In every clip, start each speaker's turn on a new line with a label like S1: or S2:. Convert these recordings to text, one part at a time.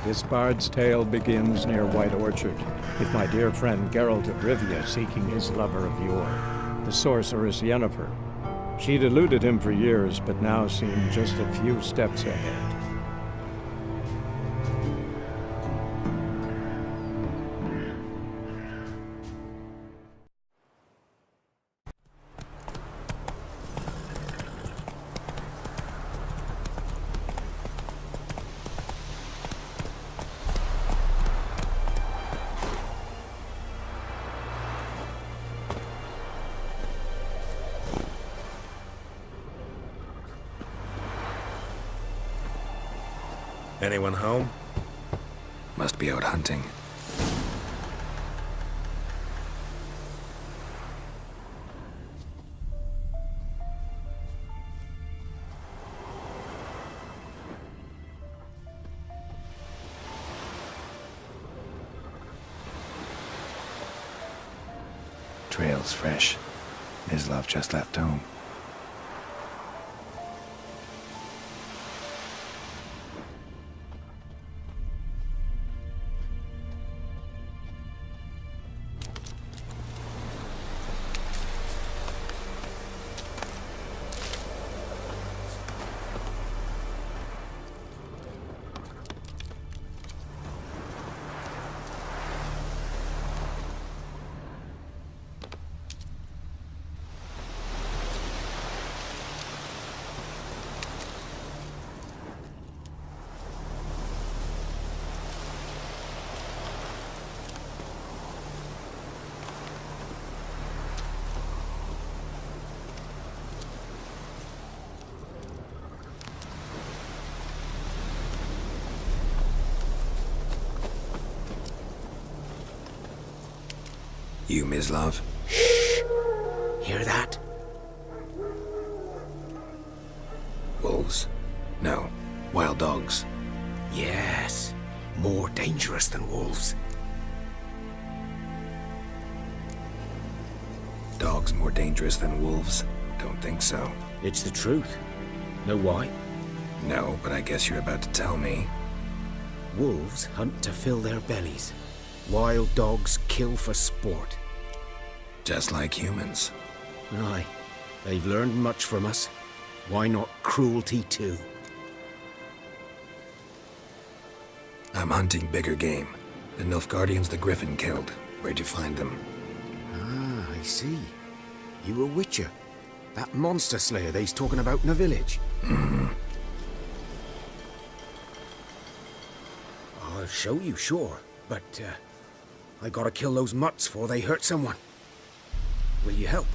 S1: This bard's tale begins near White Orchard, with my dear friend Geralt of Rivia seeking his lover of yore, the sorceress Yennefer. She'd eluded him for years, but now seemed just a few steps ahead.
S2: Anyone home?
S3: Must be out hunting. Trail's fresh. Mislav just left home. You, Mislav?
S4: Shh! Hear that?
S3: Wolves? No. Wild dogs.
S4: Yes. More dangerous than wolves.
S3: Dogs more dangerous than wolves? Don't think so.
S4: It's the truth. Know why?
S3: No, but I guess you're about to tell me.
S4: Wolves hunt to fill their bellies. Wild dogs kill for sport.
S3: Just like humans.
S4: Aye. They've learned much from us. Why not cruelty too?
S3: I'm hunting bigger game. The Nilfgaardians the Griffin killed. Where'd you find them?
S4: Ah, I see. You a witcher. That monster slayer they's talking about in the village.
S3: Mm-hmm.
S4: I'll show you, sure. But, I gotta kill those mutts before they hurt someone. Will you help?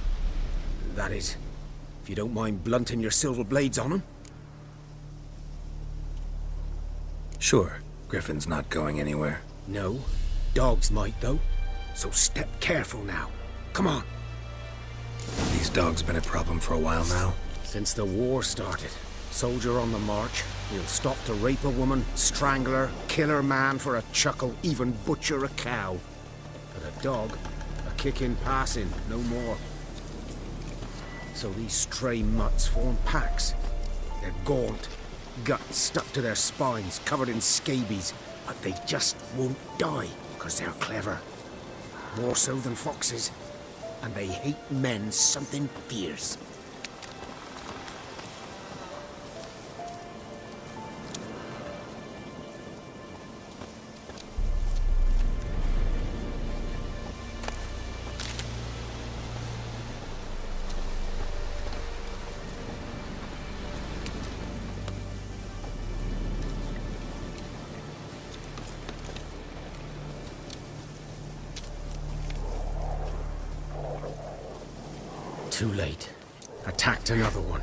S4: That is, if you don't mind blunting your silver blades on them.
S3: Sure. Griffin's not going anywhere.
S4: No. Dogs might, though. So step careful now. Come on.
S3: These dogs been a problem for a while now?
S4: Since the war started. Soldier on the march. He'll stop to rape a woman, strangle her, kill her man for a chuckle, even butcher a cow. But a dog, a kick in passing, no more. So these stray mutts form packs. They're gaunt, guts stuck to their spines, covered in scabies, but they just won't die, because they're clever. More so than foxes. And they hate men something fierce. Too late. Attacked another one.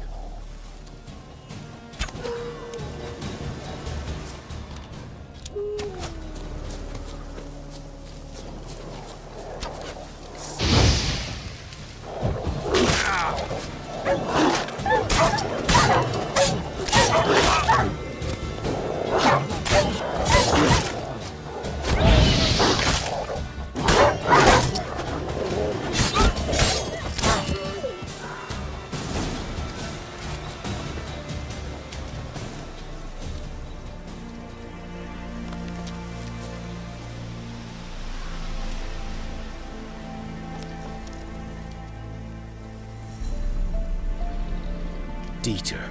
S4: Dieter.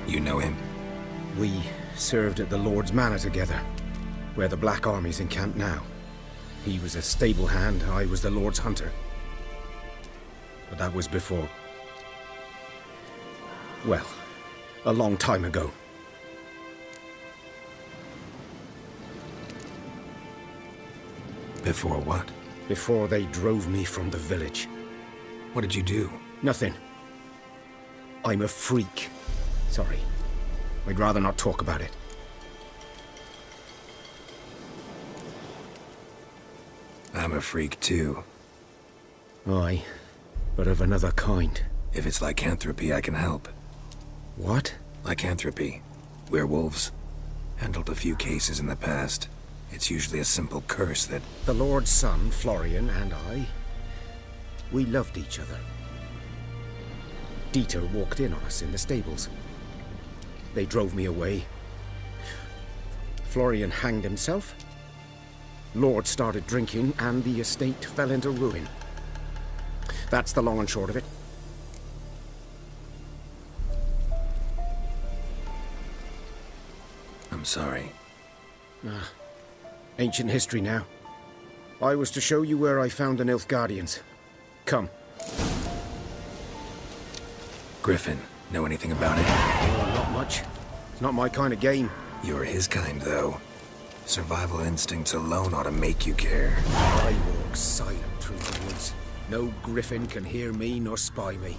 S3: You know him?
S4: We served at the Lord's Manor together, where the Black Army's encamped now. He was a stable hand, I was the Lord's hunter. But that was before... well, a long time ago.
S3: Before what?
S4: Before they drove me from the village.
S3: What did you do?
S4: Nothing. I'm a freak. Sorry. I'd rather not talk about it.
S3: I'm a freak too.
S4: Aye, but of another kind.
S3: If it's lycanthropy, I can help.
S4: What?
S3: Lycanthropy. Werewolves. Handled a few cases in the past. It's usually a simple curse that...
S4: The Lord's son, Florian, and I... we loved each other. Dieter walked in on us in the stables. They drove me away. Florian hanged himself. Lord started drinking, and the estate fell into ruin. That's the long and short of it.
S3: I'm sorry.
S4: Ancient history now. I was to show you where I found the Nilfgaardians. Come.
S3: Griffin, know anything about it?
S4: Oh, not much. It's not my kind of game.
S3: You're his kind, though. Survival instincts alone ought to make you care.
S4: I walk silent through the woods. No Griffin can hear me nor spy me.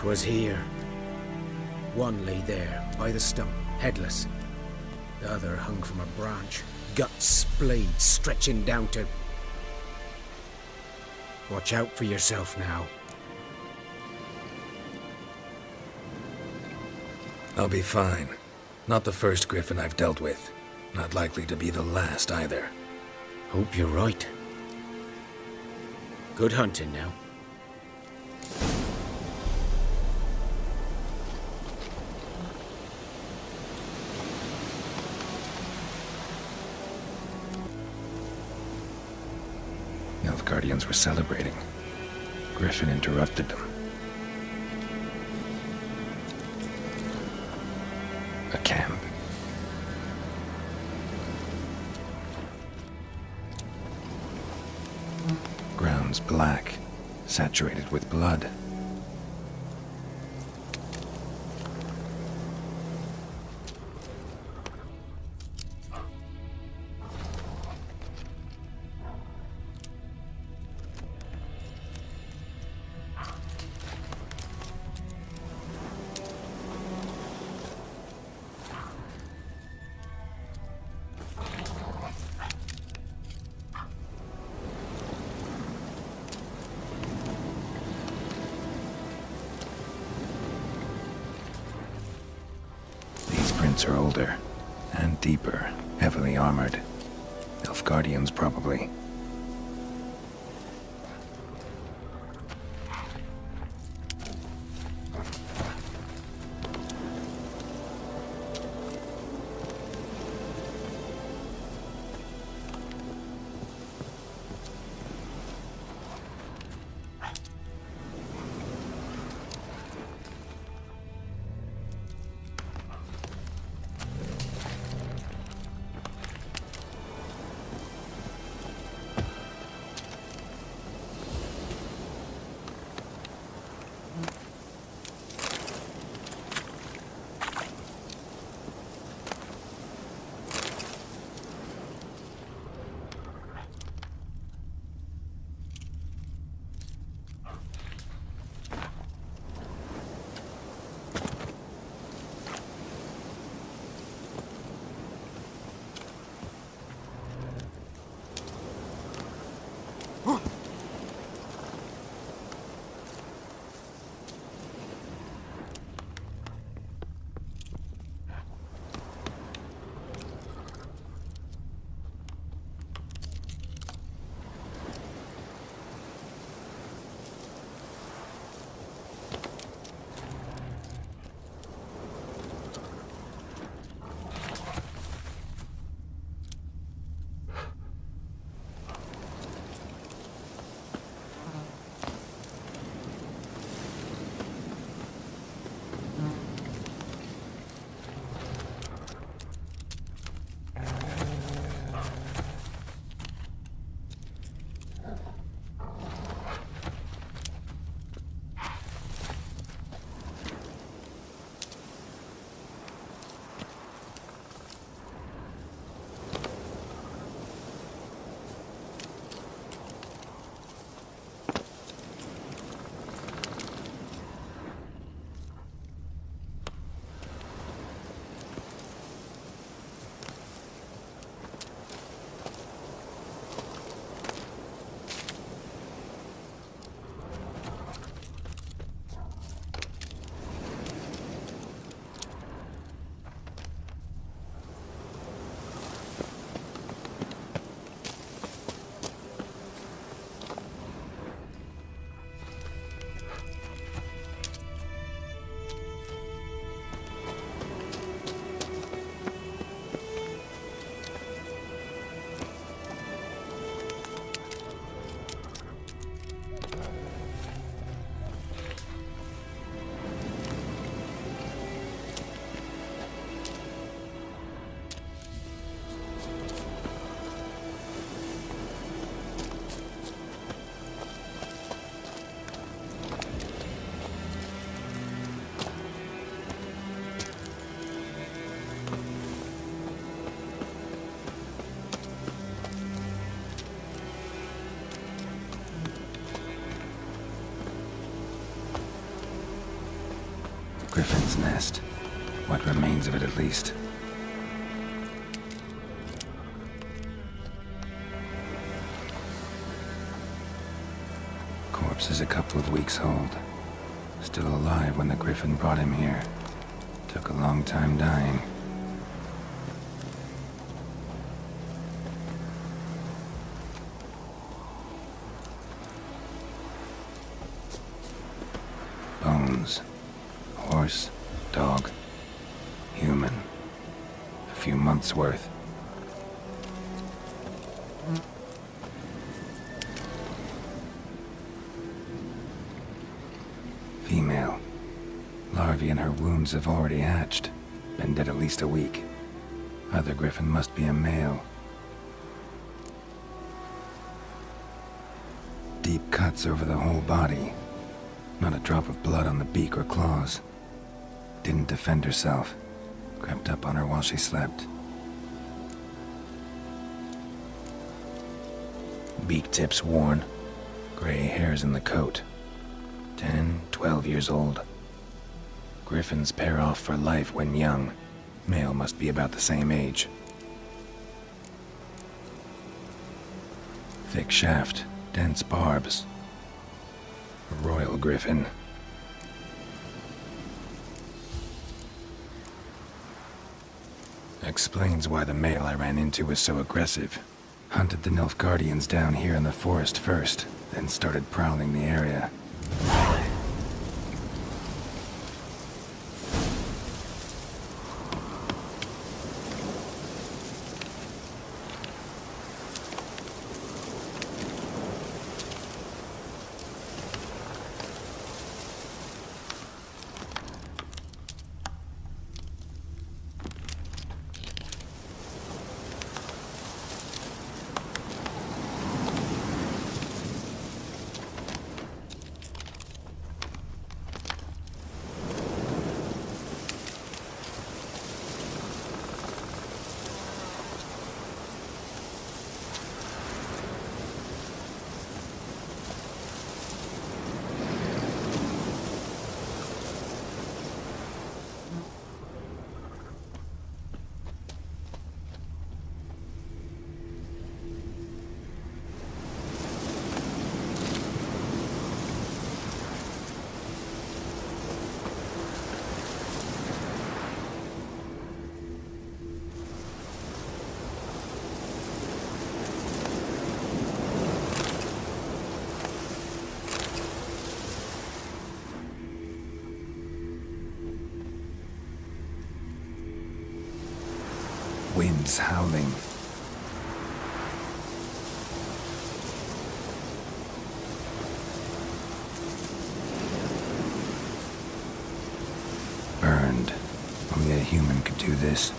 S4: Was here. One lay there, by the stump, headless. The other hung from a branch, guts splayed, stretching down to... Watch out for yourself now.
S3: I'll be fine. Not the first Griffin I've dealt with. Not likely to be the last either.
S4: Hope you're right. Good hunting now.
S3: Nilfgaardians were celebrating. Griffin interrupted them. A camp. Ground's black, saturated with blood. Are older and deeper, heavily armored. Nilfgaardians, probably. Griffin's nest. What remains of it, at least. Corpse is a couple of weeks old. Still alive when the Griffin brought him here. Took a long time dying. Bones. Horse, dog, human. A few months' worth. Female. Larvae in her wounds have already hatched. Been dead at least a week. Other Griffin must be a male. Deep cuts over the whole body. Not a drop of blood on the beak or claws. Didn't defend herself. Crept up on her while she slept. Beak tips worn. Gray hairs in the coat. 10, 12 years old. Griffins pair off for life when young. Male must be about the same age. Thick shaft, dense barbs. A royal Griffin. Explains why the male I ran into was so aggressive. Hunted the Nilfgaardians down here in the forest first, then started prowling the area. Winds howling. Burned. Only a human could do this.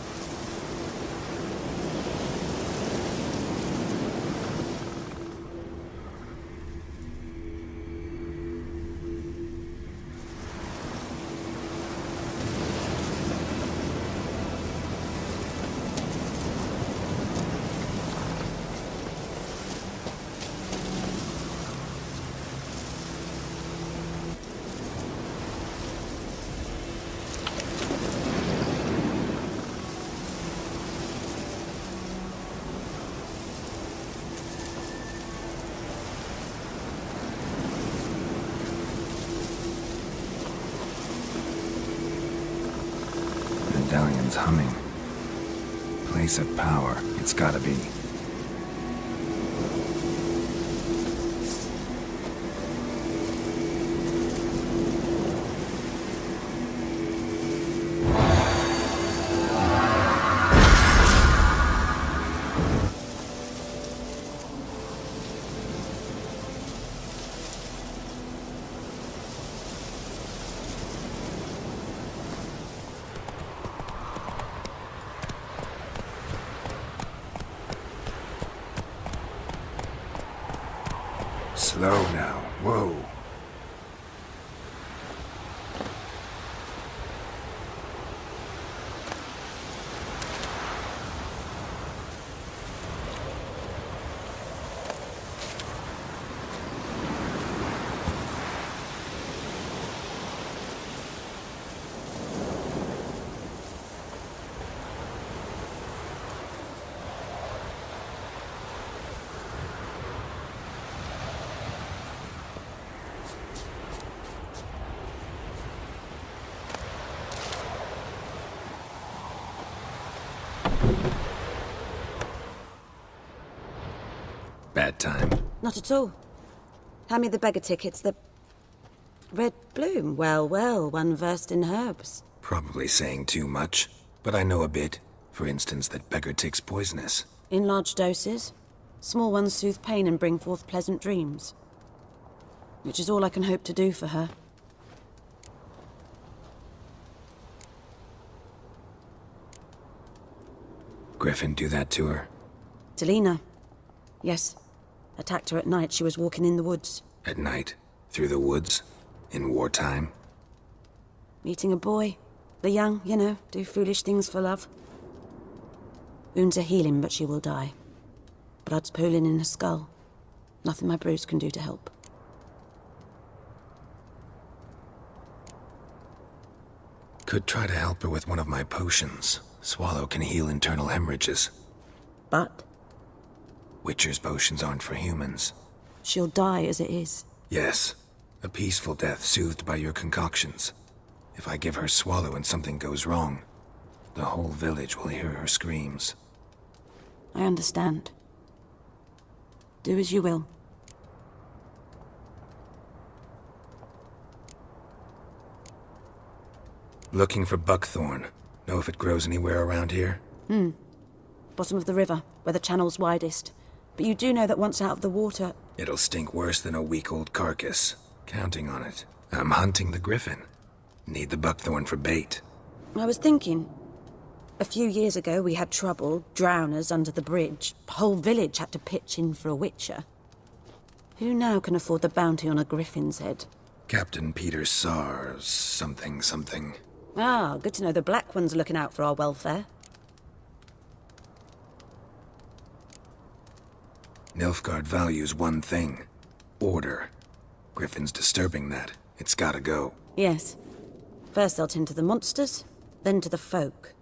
S3: Medallion's humming. Place of power, it's gotta be. Slow now. Whoa. time.
S5: Not at all. Hand me the beggar tickets, the... Red bloom. Well, well, one versed in herbs.
S3: Probably saying too much, but I know a bit. For instance, that beggar tick's poisonous.
S5: In large doses. Small ones soothe pain and bring forth pleasant dreams. Which is all I can hope to do for her.
S3: Griffin do that to her?
S5: Delina. Yes. Attacked her at night. She was walking in the woods.
S3: At night? Through the woods? In wartime?
S5: Meeting a boy. The young, you know, do foolish things for love. Wounds are healing, but she will die. Blood's pooling in her skull. Nothing my brews can do to help.
S3: Could try to help her with one of my potions. Swallow can heal internal hemorrhages.
S5: But
S3: Witcher's potions aren't for humans.
S5: she'll die as it is.
S3: Yes. A peaceful death soothed by your concoctions. If I give her Swallow and something goes wrong, the whole village will hear her screams.
S5: I understand. Do as you will.
S3: Looking for buckthorn. Know if it grows anywhere around here?
S5: Bottom of the river, where the channel's widest. But you do know that once out of the water...
S3: It'll stink worse than a week-old carcass. Counting on it. I'm hunting the Griffin. Need the buckthorn for bait.
S5: I was thinking... A few years ago we had trouble, drowners under the bridge. Whole village had to pitch in for a witcher. Who now can afford the bounty on a Griffin's head?
S3: Captain Peter Sars, something.
S5: Ah, good to know the Black One's looking out for our welfare.
S3: Nilfgaard values one thing. Order. Griffin's disturbing that. It's gotta go.
S5: Yes. First they'll tend to the monsters, then to the folk.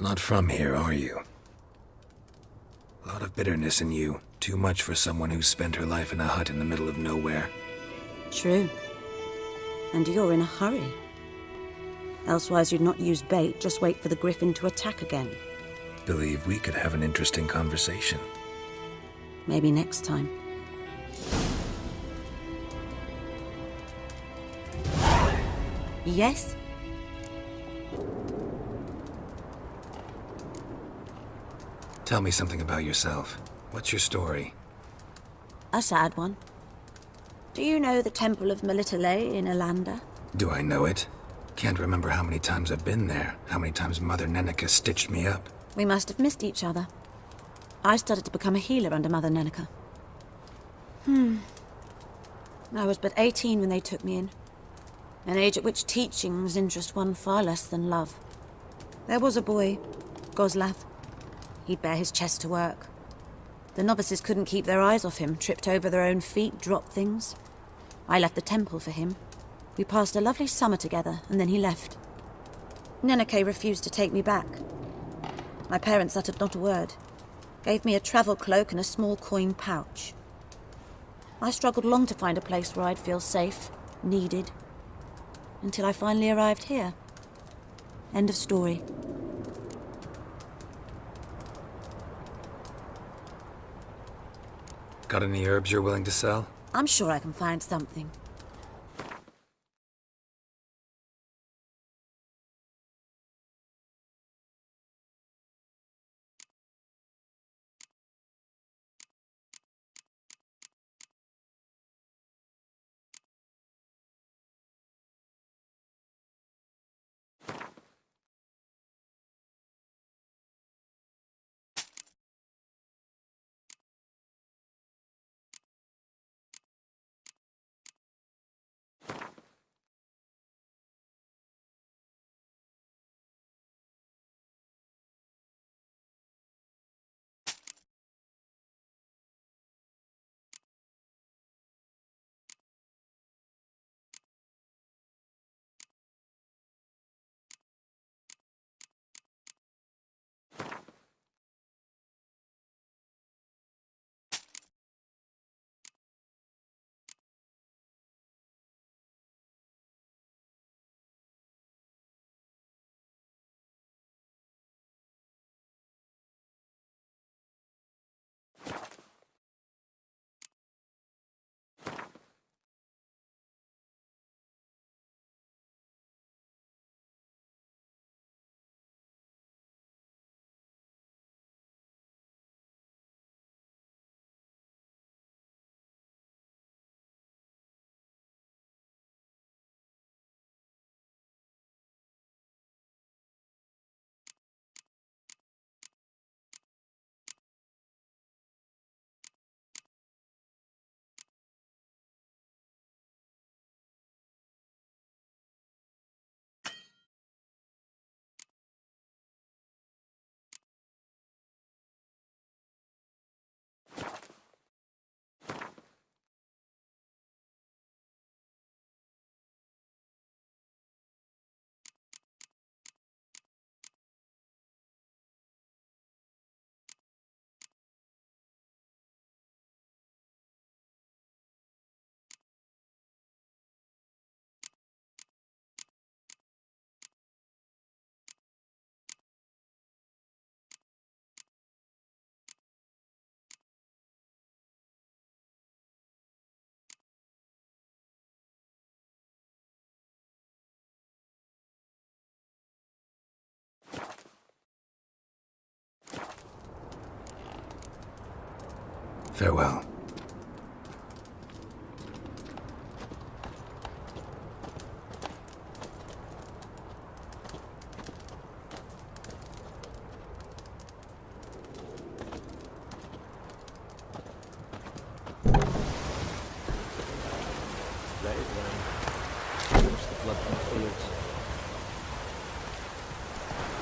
S3: Not from here, are you? A lot of bitterness in you. Too much for someone who's spent her life in a hut in the middle of nowhere.
S5: True. And you're in a hurry. Elsewise you'd not use bait, just wait for the Griffin to attack again.
S3: Believe we could have an interesting conversation.
S5: Maybe next time. Yes?
S3: Tell me something about yourself. What's your story?
S5: A sad one. Do you know the Temple of Melitele in Alanda?
S3: Do I know it? Can't remember how many times I've been there. How many times Mother Neneka stitched me up.
S5: We must have missed each other. I started to become a healer under Mother Neneka. I was but 18 when they took me in. An age at which teachings interest one far less than love. There was a boy, Goslav. He'd bare his chest to work. The novices couldn't keep their eyes off him, tripped over their own feet, dropped things. I left the temple for him. We passed a lovely summer together, and then he left. Neneke refused to take me back. My parents uttered not a word. Gave me a travel cloak and a small coin pouch. I struggled long to find a place where I'd feel safe, needed, until I finally arrived here. End of story.
S3: Got any herbs you're willing to sell?
S5: I'm sure I can find something.
S3: Farewell.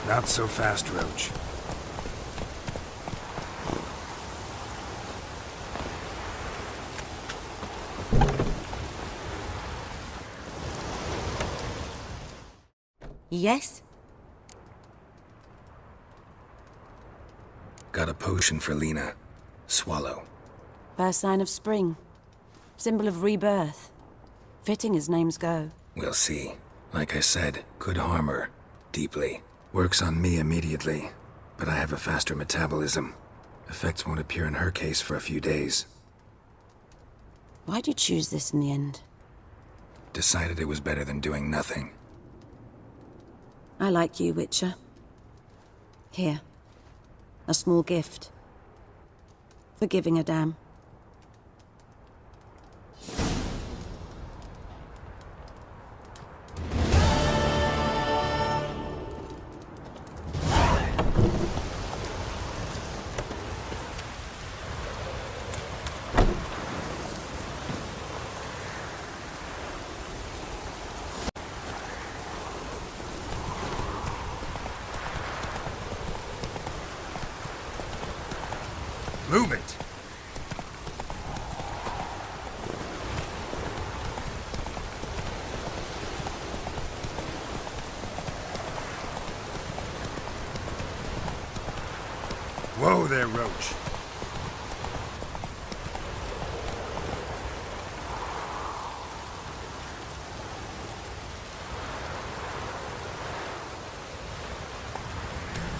S3: Not so fast, Roach.
S5: Yes?
S3: Got a potion for Lena. Swallow.
S5: First sign of spring. Symbol of rebirth. Fitting as names go.
S3: We'll see. Like I said, could harm her. Deeply. Works on me immediately, but I have a faster metabolism. Effects won't appear in her case for a few days.
S5: Why'd you choose this in the end?
S3: Decided it was better than doing nothing.
S5: I like you, Witcher. Here. A small gift. For giving a damn.
S3: Move it! Whoa there, Roach.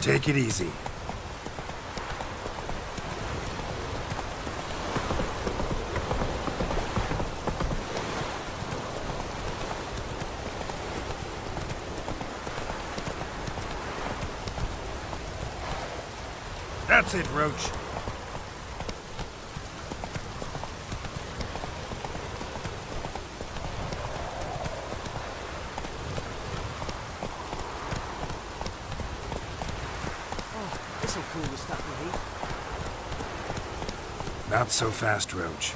S3: Take it easy. That's it, Roach.
S4: Oh, this'll cool the stuff we heat.
S3: Not so fast, Roach.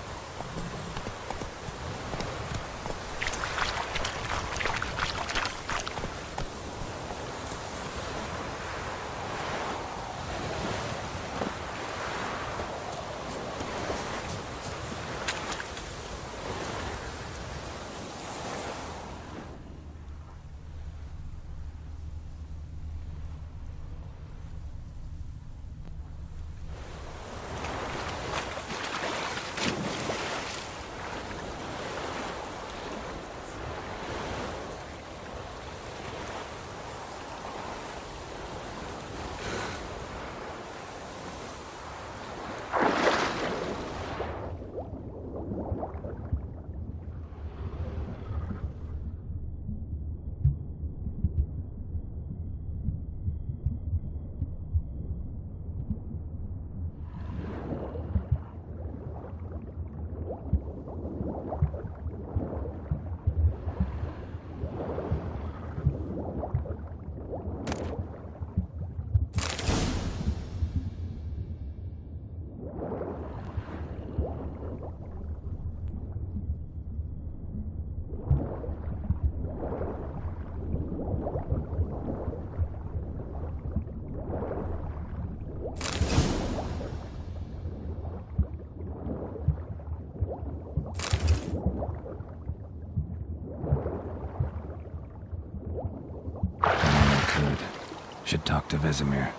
S3: Should talk to Vesemir.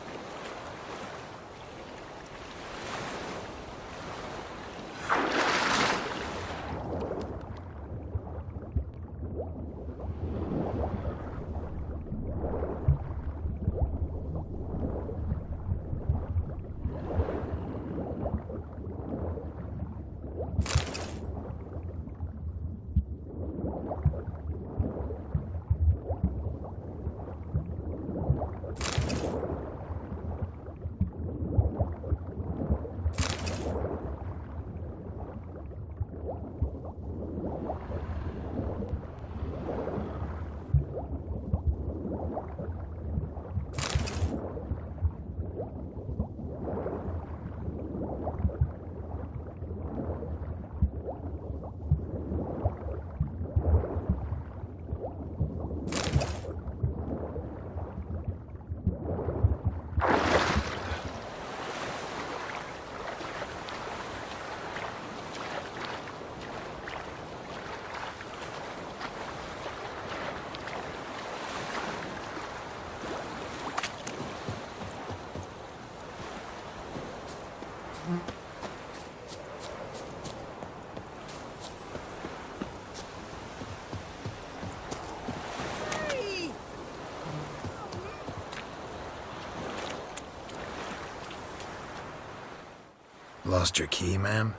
S2: Lost your key, ma'am?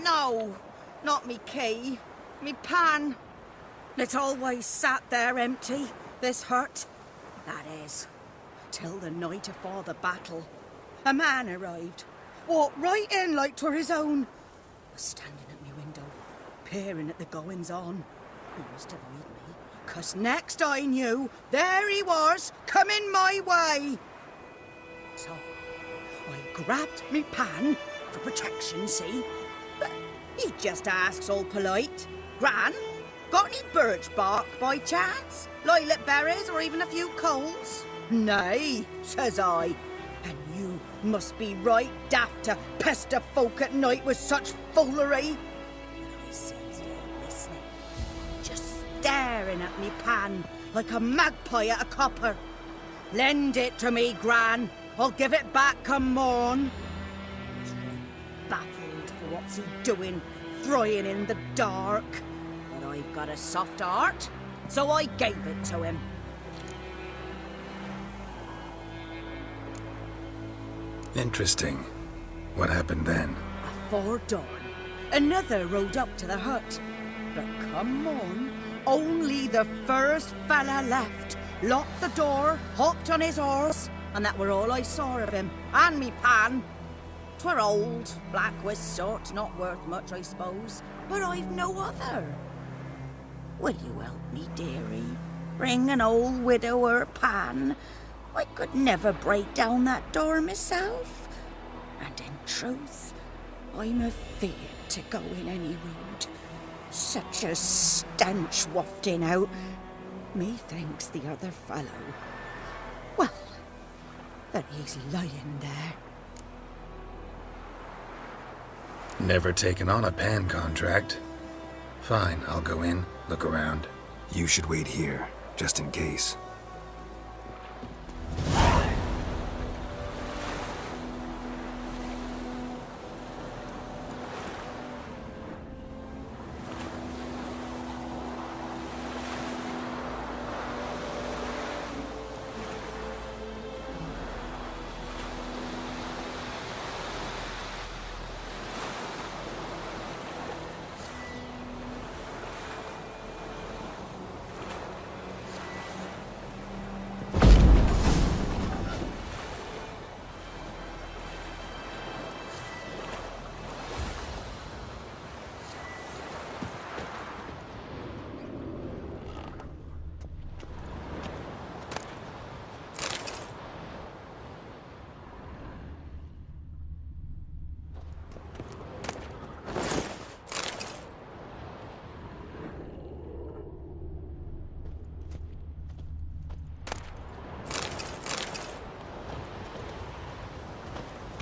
S6: No, not me key. Me pan. It's always sat there empty, this hut. That is, till the night afore the battle. A man arrived. Walked right in like 'twere his own. Was standing at me window, peering at the goings-on. He must have read me, 'cause next I knew, there he was, coming my way. So, I grabbed me pan, for protection, see? But he just asks all polite, Gran, got any birch bark by chance? Lilac berries or even a few coals? Nay, says I. And you must be right daft to pester folk at night with such foolery. But I sees he ain't listening, just staring at me pan like a magpie at a copper. Lend it to me, Gran. I'll give it back come morn. He's right baffled for what's he doing, throwing in the dark. But I've got a soft heart, so I gave it to him.
S3: Interesting. What happened then?
S6: Afore dawn, another rode up to the hut. But come on, only the first fella left. Locked the door, hopped on his horse, and that were all I saw of him. And me pan. 'Twere old, black with sort, not worth much, I suppose. But I've no other. Will you help me, dearie? Bring an old widower pan. I could never break down that door myself. And in truth, I'm afeard to go in any road. Such a stench wafting out. Methinks the other fellow, well, that he's lying there.
S3: Never taken on a pan contract. Fine, I'll go in, look around. You should wait here, just in case.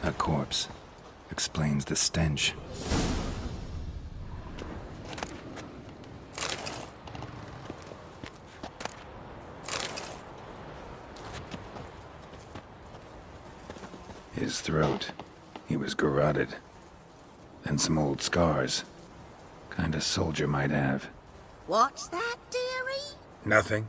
S3: A corpse. Explains the stench. His throat. He was garroted. And some old scars. Kind of soldier might have.
S6: What's that, dearie?
S3: Nothing.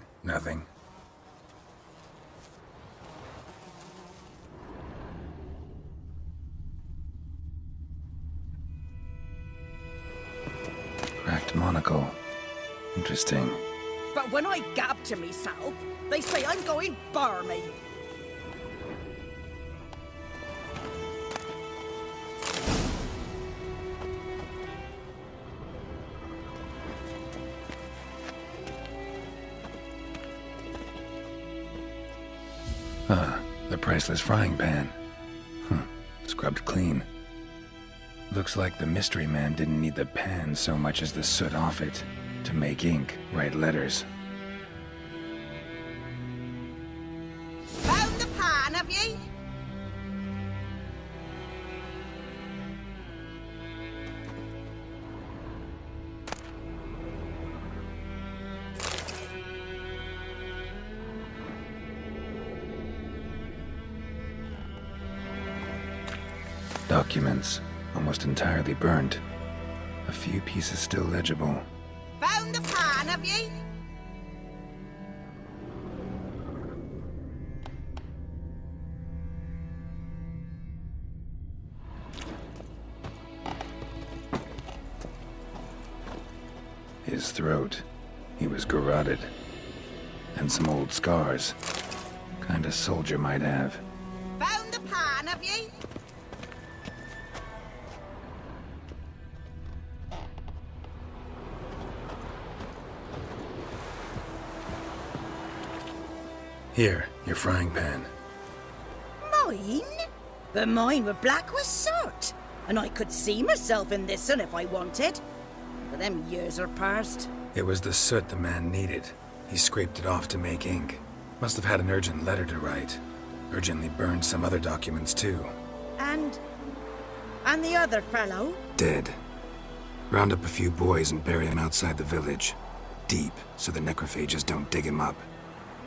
S3: Cracked monocle. Interesting.
S6: But when I gab to myself, they say I'm going barmy.
S3: The priceless frying pan. Scrubbed clean. Looks like the mystery man didn't need the pan so much as the soot off it to make ink, write letters.
S6: Found the pan, have ye?
S3: Documents, almost entirely burnt. A few pieces still legible.
S6: Found the pan, have ye?
S3: His throat. He was garroted. And some old scars. Kind of soldier might have.
S6: Found the pan, have ye?
S3: Here, your frying pan.
S6: Mine? But mine were black with soot. And I could see myself in this one if I wanted. But them years are past.
S3: It was the soot the man needed. He scraped it off to make ink. Must have had an urgent letter to write. Urgently burned some other documents too.
S6: And the other fellow?
S3: Dead. Round up a few boys and bury them outside the village. Deep, so the necrophages don't dig him up.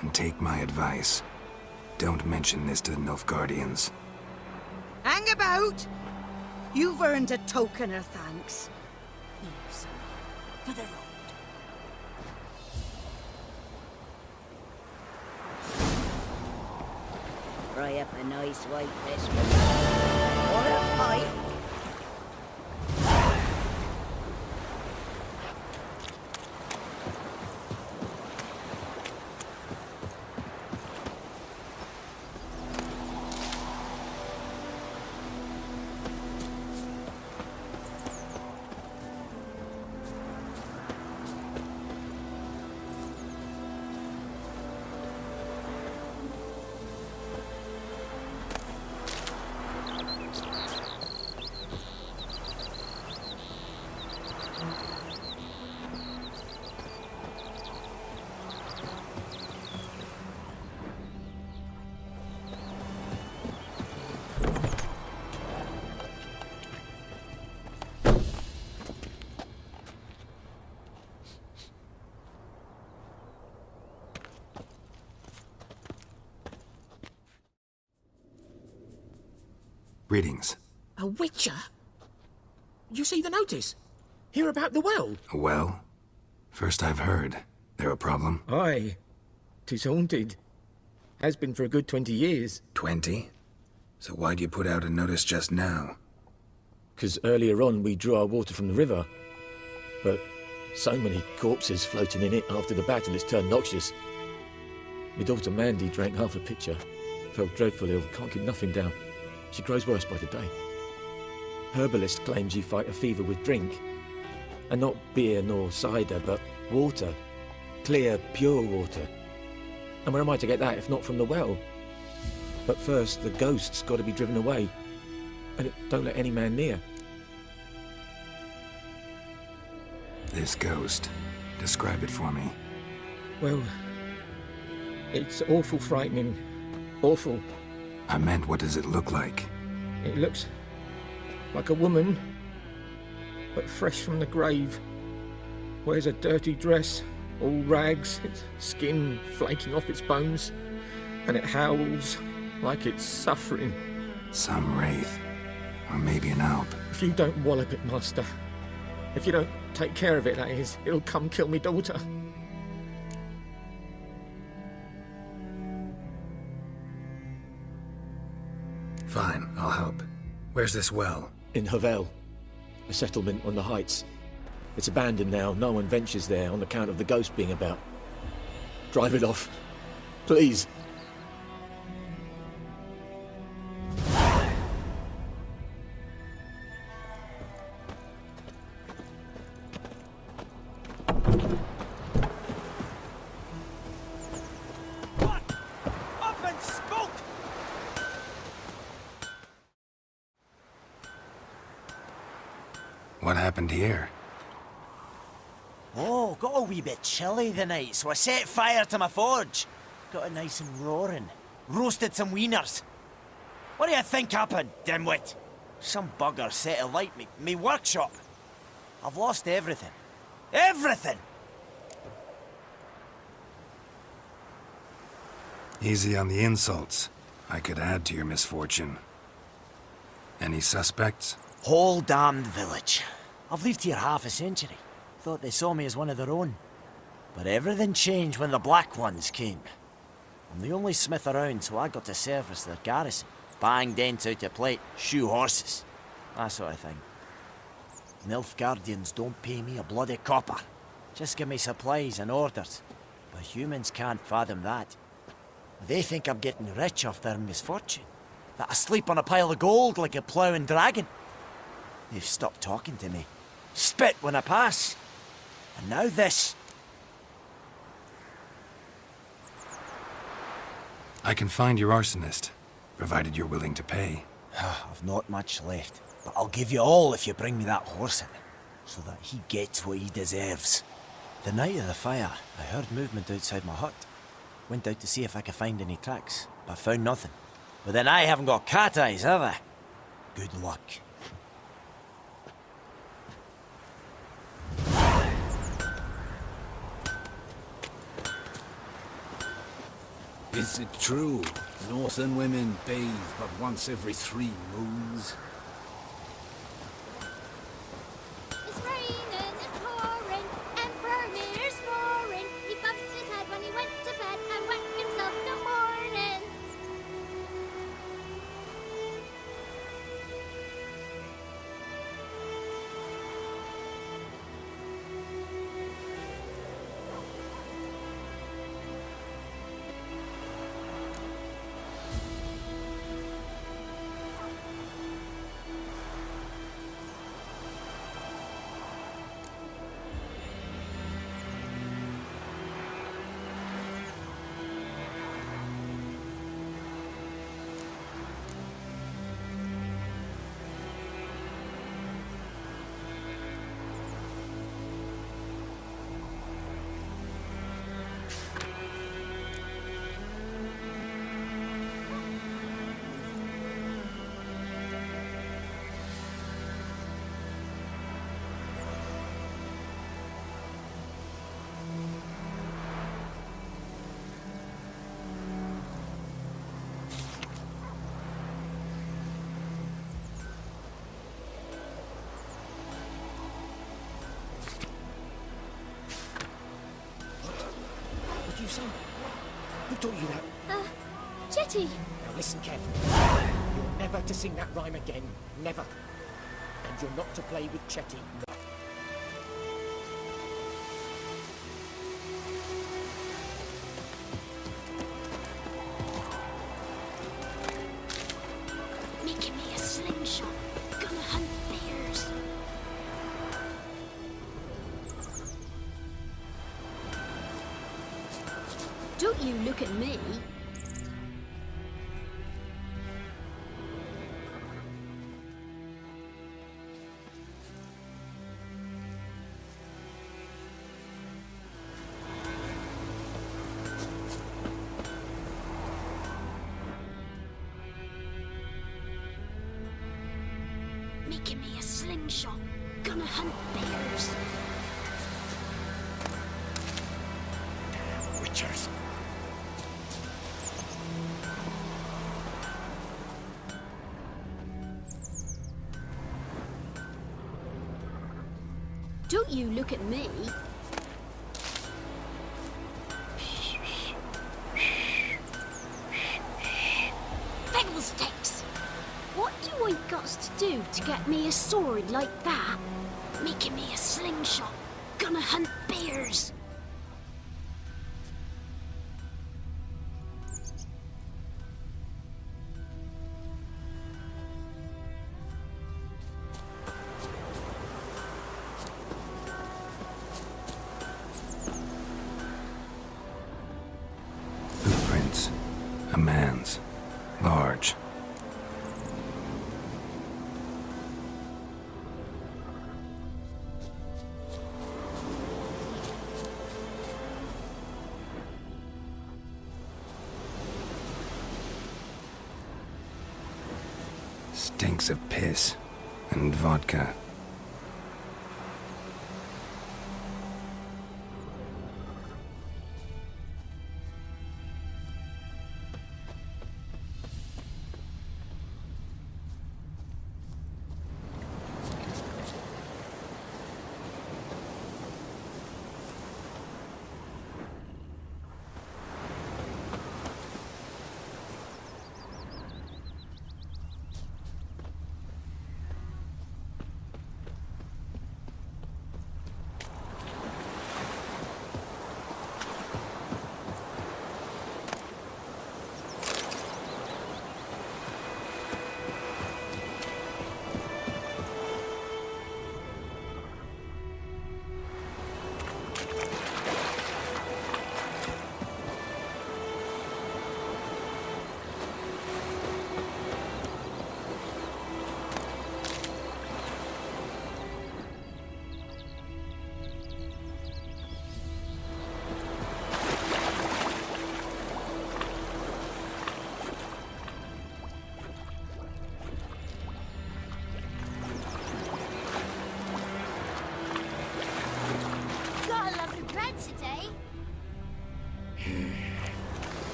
S3: And take my advice. Don't mention this to the Nilfgaardians.
S6: Hang about! You've earned a token of thanks. Here's for the road. Fry up a nice white biscuit. Or a pie.
S3: Greetings.
S7: A witcher? You see the notice? Hear about the well?
S3: Well? First I've heard. There a problem?
S7: Aye. 'Tis haunted. Has been for a good 20 years.
S3: 20? So why'd you put out a notice just now?
S7: 'Cause earlier on we drew our water from the river. But so many corpses floating in it after the battle it's turned noxious. My daughter Mandy drank half a pitcher. Felt dreadful ill, can't keep nothing down. She grows worse by the day. Herbalist claims you fight a fever with drink. And not beer nor cider, but water. Clear, pure water. And where am I to get that if not from the well? But first, the ghost's got to be driven away. And it don't let any man near.
S3: This ghost. Describe it for me.
S7: Well, it's awful frightening. Awful.
S3: I meant, what does it look like?
S7: It looks like a woman, but fresh from the grave. Wears a dirty dress, all rags, its skin flaking off its bones, and it howls like it's suffering.
S3: Some wraith. Or maybe an alp.
S7: If you don't wallop it, master, if you don't take care of it, that is, it'll come kill me daughter.
S3: Fine, I'll help. Where's this well?
S7: In Havel, a settlement on the heights. It's abandoned now, no one ventures there on account of the ghost being about. Drive it off, please.
S3: What happened here?
S8: Oh, got a wee bit chilly the night, so I set fire to my forge. Got it nice and roaring. Roasted some wieners. What do you think happened, dimwit? Some bugger set alight me workshop. I've lost everything. Everything!
S3: Easy on the insults. I could add to your misfortune. Any suspects?
S8: Whole damned village. I've lived here half a century. Thought they saw me as one of their own. But everything changed when the Black Ones came. I'm the only smith around, so I got to service their garrison. Bang dents out of plate, shoe horses. That sort of thing. Nilfgaardians don't pay me a bloody copper. Just give me supplies and orders. But humans can't fathom that. They think I'm getting rich off their misfortune. That I sleep on a pile of gold like a ploughing dragon. They've stopped talking to me. Spit when I pass. And now this.
S3: I can find your arsonist, provided you're willing to pay.
S8: I've not much left, but I'll give you all if you bring me that horse in, so that he gets what he deserves. The night of the fire, I heard movement outside my hut. Went out to see if I could find any tracks, but found nothing. But then I haven't got cat eyes, have I? Good luck.
S4: Is it true? Northern women bathe but once every 3 moons?
S9: It's raining, it's pouring, Emperor Lear's roaring. He bumped his head when he went to bed and wet himself in the morning.
S4: What do you say? Who taught you that?
S9: Chetty!
S4: Now listen carefully. You're never to sing that rhyme again. Never. And you're not to play with Chetty.
S9: Making me a slingshot. Gonna hunt bears. Don't you look at me. Making me a slingshot. Gonna hunt bears.
S4: Damn witchers.
S9: Don't you look at me. Fiddlesticks! What do I got to do to get me a sword like that? Making me a slingshot. Gonna hunt bears.
S3: Footprints. A man's. Large. Stinks of piss and vodka.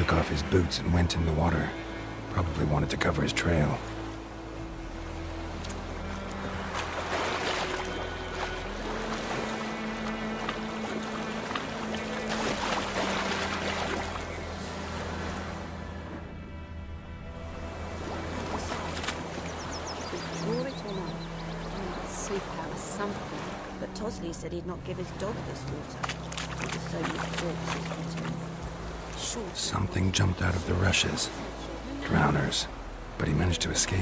S3: took off his boots and went in the water. Probably wanted to cover his trail.
S5: But Tosley said he'd not give his dog this water. It was so many corpses put in. Sure.
S3: Something jumped out of the rushes. Drowners. But he managed to escape.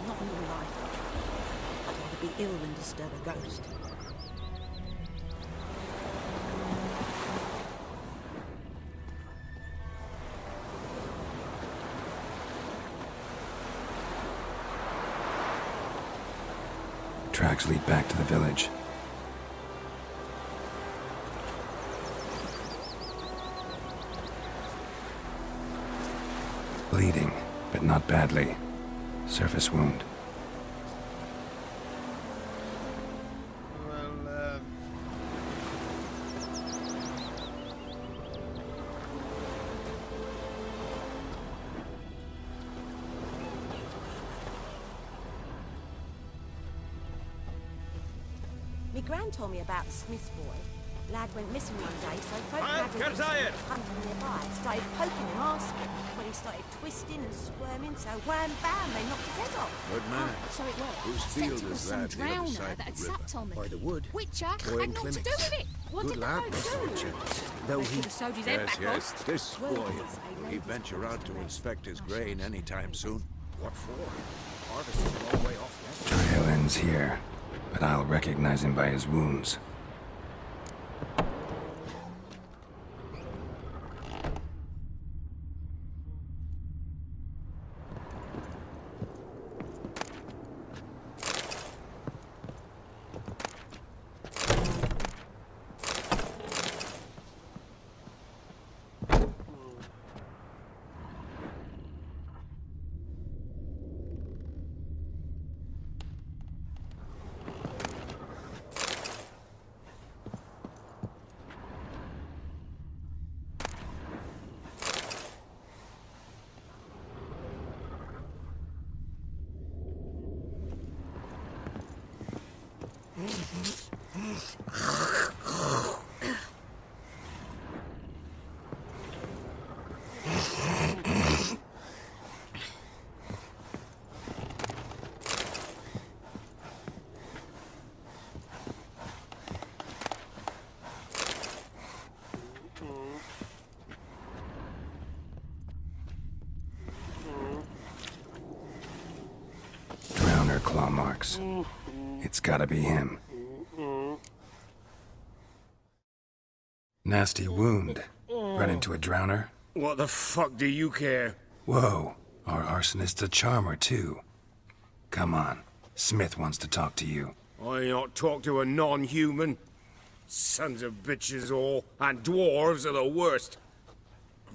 S5: Not in real life. I'd rather be ill than disturb a ghost.
S3: Tracks lead back to the village. Bleeding, but not badly. Surface wound.
S5: Me gran told me about the Smith's boy. Lad went missing one day, so folk hunting nearby started poking him, asking. When he started twisting and squirming, so wham bam, they knocked his head off.
S10: Good man.
S9: So it was.
S10: Whose
S9: Said
S10: field
S9: it was
S10: is
S9: some
S10: that near the
S9: drowner
S10: side
S9: that had
S10: of the river?
S9: sapped on me.
S4: By the wood.
S9: Which
S4: Boy
S9: had
S4: in
S9: naught to do
S4: Clements.
S9: with it. What
S4: Good
S9: did the
S4: lad,
S9: folk
S4: Mr.
S9: do?
S4: Richards. Though
S9: They
S4: he...
S9: could have sewed his head
S10: Yes,
S9: back
S10: yes,
S9: on.
S10: this boy. Will he venture out to inspect his grain anytime soon?
S4: What for? Harvest is a long way off yet.
S3: Trail ends here, but I'll recognize him by his wounds. Drowner claw marks. It's gotta be him. Nasty wound. Run into a drowner?
S4: What the fuck do you care?
S3: Whoa, our arsonist's a charmer too. Come on, Smith wants to talk to you.
S4: I not talk to a non-human. Sons of bitches all, and dwarves are the worst.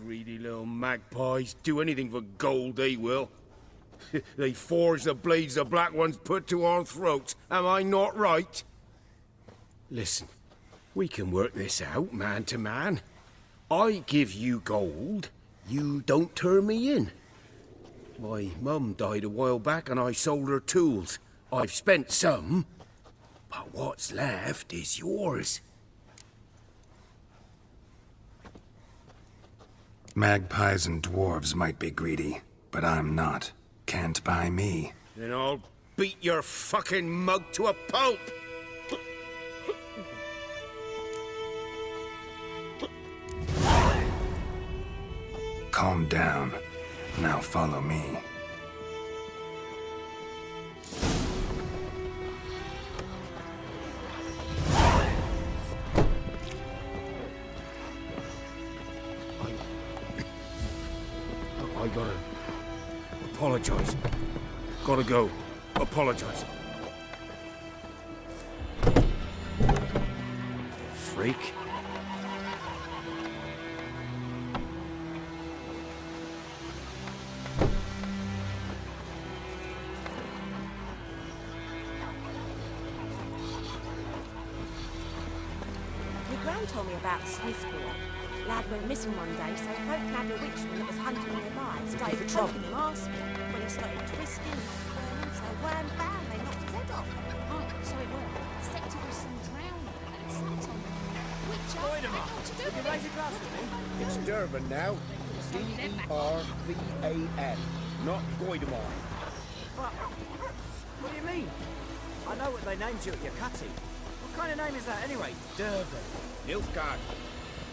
S4: Greedy little magpies, do anything for gold, they will. They forge the blades the black ones put to our throats. Am I not right? Listen, we can work this out, man to man. I give you gold, you don't turn me in. My mum died a while back and I sold her tools. I've spent some, but what's left is yours.
S3: Magpies and dwarves might be greedy, but I'm not. Can't buy me.
S4: Then I'll beat your fucking mug to a pulp!
S3: Calm down. Now follow me.
S4: I gotta apologize. Gotta go. Apologize. Freak.
S5: My gran told me about Smith's boy.
S11: Lad went missing one day, so folk nabbed a witchman that was hunting nearby. Started poking him arsonist. When he started twisting and squirming, so wham bam, they knocked his head off.
S9: Oh, so it was. Except it was some drowner and it sat on them. Which I don't know what to do with it.
S4: It's Durban now. D-E-R-V-A-N. Not Goidemar.
S12: What do you mean? I know what they named you at your cutty. What kind of name is that anyway? Durban.
S4: Nilfgaard.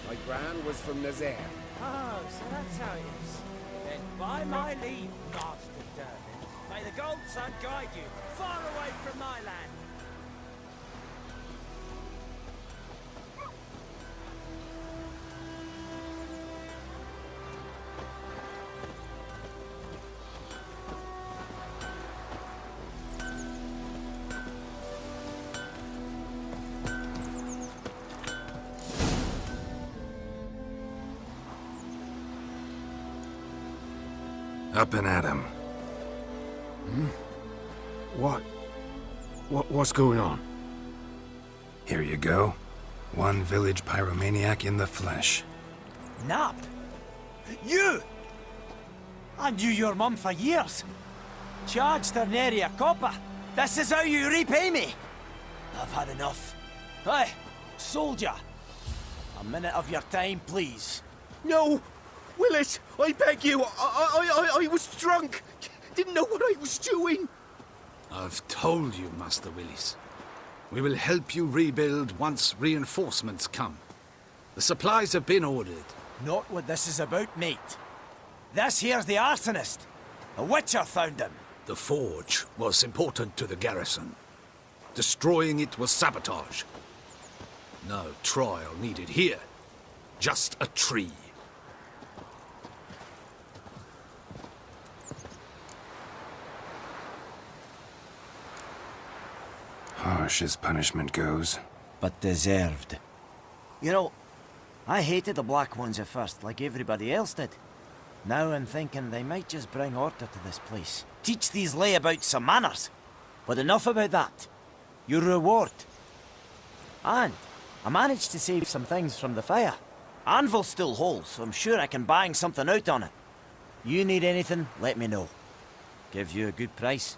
S4: My gran was from Nazaire.
S12: Oh, so that's how it is. Then by my leave, Master Durban, may the Gold Sun guide you far away from my land.
S3: Up and at 'em.
S4: What's going on?
S3: Here you go. One village pyromaniac in the flesh.
S8: Nap? You? I knew your mum for years. Charged her nary a copper. This is how you repay me. I've had enough. Hey, soldier. A minute of your time, please.
S4: No! Willis, I beg you. I was drunk. Didn't know what I was doing.
S10: I've told you, Master Willis. We will help you rebuild once reinforcements come. The supplies have been ordered.
S8: Not what this is about, mate. This here's the arsonist. A witcher found him.
S10: The forge was important to the garrison. Destroying it was sabotage. No trial needed here. Just a tree.
S3: Harsh as punishment goes.
S8: But deserved. You know, I hated the Black Ones at first, like everybody else did. Now I'm thinking they might just bring order to this place. Teach these layabouts some manners. But enough about that. Your reward. And I managed to save some things from the fire. Anvil's still whole, so I'm sure I can bang something out on it. You need anything, let me know. Give you a good price.